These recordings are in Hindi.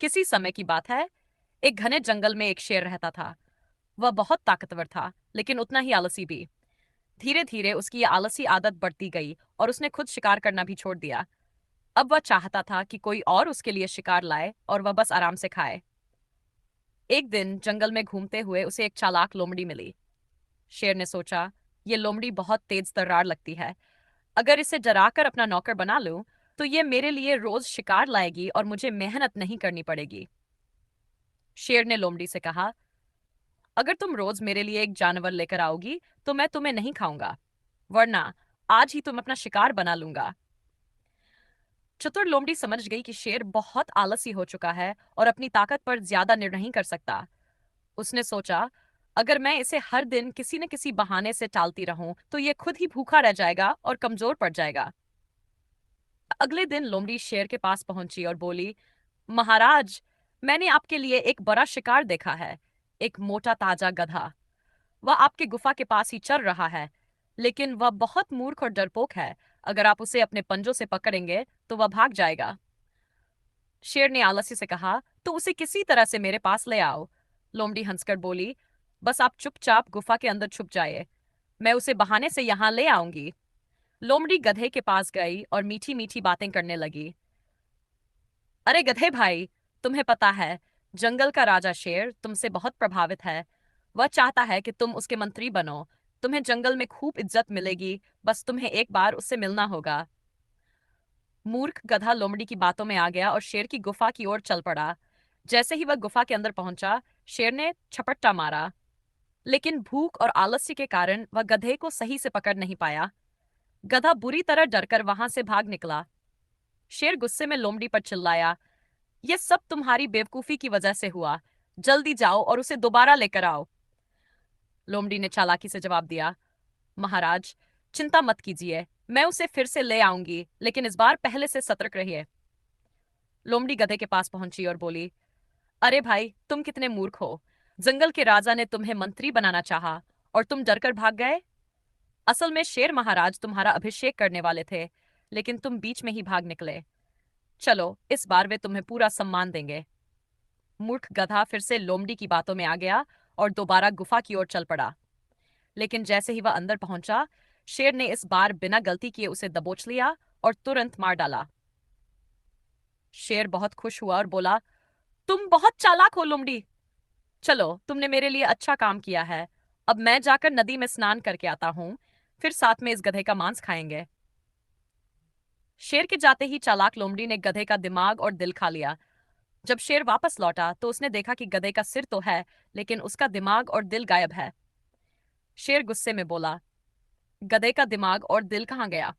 किसी समय की बात है, एक घने जंगल में एक शेर रहता था। वह बहुत ताकतवर था, लेकिन उतना ही आलसी भी। धीरे धीरे उसकी ये आलसी आदत बढ़ती गई और उसने खुद शिकार करना भी छोड़ दिया। अब वह चाहता था कि कोई और उसके लिए शिकार लाए और वह बस आराम से खाए। एक दिन जंगल में घूमते हुए उसे एक चालाक लोमड़ी मिली। शेर ने सोचा, ये लोमड़ी बहुत तेज तर्रार लगती है। अगर इसे डराकर अपना नौकर बना लूं, तो ये मेरे लिए रोज शिकार लाएगी और मुझे मेहनत नहीं करनी पड़ेगी। शेर ने लोमड़ी से कहा, अगर तुम रोज मेरे लिए एक जानवर लेकर आओगी, तो मैं तुम्हें नहीं खाऊंगा, वरना आज ही तुम अपना शिकार बना लूंगा। चतुर लोमड़ी समझ गई कि शेर बहुत आलसी हो चुका है और अपनी ताकत पर ज्यादा निर्णय नहीं कर सकता। उसने सोचा, अगर मैं इसे हर दिन किसी न किसी बहाने से टालती रहूं, तो ये खुद ही भूखा रह जाएगा और कमजोर पड़ जाएगा। अगले दिन लोमड़ी शेर के पास पहुंची और बोली, महाराज, मैंने आपके लिए एक बड़ा शिकार देखा है। एक मोटा ताजा गधा। वह आपके गुफा के पास ही चल रहा है, लेकिन वह बहुत मूर्ख और डरपोक है। अगर आप उसे अपने पंजों से पकड़ेंगे, तो वह भाग जाएगा। शेर ने आलसी से कहा, तो उसे किसी तरह से मेरे पास ले आओ। लोमड़ी हंसकर बोली, बस आप चुपचाप गुफा के अंदर छुप जाइए, मैं उसे बहाने से यहाँ ले आऊंगी। लोमड़ी गधे के पास गई और मीठी मीठी बातें करने लगी। अरे गधे भाई, तुम्हें पता है, जंगल का राजा शेर तुमसे बहुत प्रभावित है। वह चाहता है कि तुम उसके मंत्री बनो। तुम्हें जंगल में खूब इज्जत मिलेगी, बस तुम्हें एक बार उससे मिलना होगा। मूर्ख गधा लोमड़ी की बातों में आ गया और शेर की गुफा की ओर चल पड़ा। जैसे ही वह गुफा के अंदर पहुंचा, शेर ने छपट्टा मारा, लेकिन भूख और आलस्य के कारण वह गधे को सही से पकड़ नहीं पाया। गधा बुरी तरह डरकर वहां से भाग निकला। शेर गुस्से में लोमड़ी पर चिल्लाया, यह सब तुम्हारी बेवकूफी की वजह से हुआ। जल्दी जाओ और उसे दोबारा लेकर आओ। लोमड़ी ने चालाकी से जवाब दिया, महाराज, चिंता मत कीजिए, मैं उसे फिर से ले आऊंगी, लेकिन इस बार पहले से सतर्क रहिए। लोमड़ी गधे के पास पहुंची और बोली, अरे भाई, तुम कितने मूर्ख हो। जंगल के राजा ने तुम्हें मंत्री बनाना चाहा और तुम डरकर भाग गए। असल में शेर महाराज तुम्हारा अभिषेक करने वाले थे, लेकिन तुम बीच में ही भाग निकले। चलो, इस बार वे तुम्हें पूरा सम्मान देंगे। मूर्ख गधा फिर से लोमड़ी की बातों में आ गया और दोबारा गुफा की ओर चल पड़ा। लेकिन जैसे ही वह अंदर पहुंचा, शेर ने इस बार बिना गलती किए उसे दबोच लिया और तुरंत मार डाला। शेर बहुत खुश हुआ और बोला, तुम बहुत चालाक हो लोमड़ी। चलो, तुमने मेरे लिए अच्छा काम किया है। अब मैं जाकर नदी में स्नान करके आता हूं, फिर साथ में इस गधे का मांस खाएंगे। शेर के जाते ही चालाक लोमड़ी ने गधे का दिमाग और दिल खा लिया। जब शेर वापस लौटा, तो उसने देखा कि गधे का सिर तो है, लेकिन उसका दिमाग और दिल गायब है। शेर गुस्से में बोला, गधे का दिमाग और दिल कहाँ गया?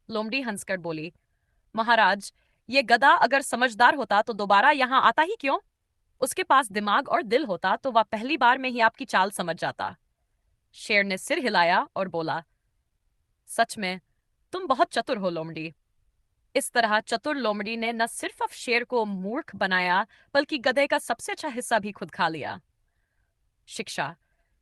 लोमड़ी हंसकर बोली, महाराज, ये गधा अगर समझदार होता तो दोबारा यहाँ आता ही क्यों? उसके पास दिमाग और दिल होता तो वह पहली बार में ही आपकी चाल समझ जाता। शेर ने सिर हिलाया और बोला, सच में तुम बहुत चतुर हो लोमड़ी। इस तरह चतुर लोमड़ी ने न सिर्फ अब शेर को मूर्ख बनाया, बल्कि गधे का सबसे अच्छा हिस्सा भी खुद खा लिया। शिक्षा।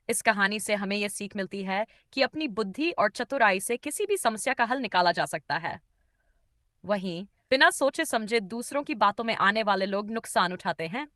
इस कहानी से हमें यह सीख मिलती है कि अपनी बुद्धि और चतुराई से किसी भी समस्या का हल निकाला जा सकता है। वहीं बिना सोचे समझे दूसरों की बातों में आने वाले लोग नुकसान उठाते हैं।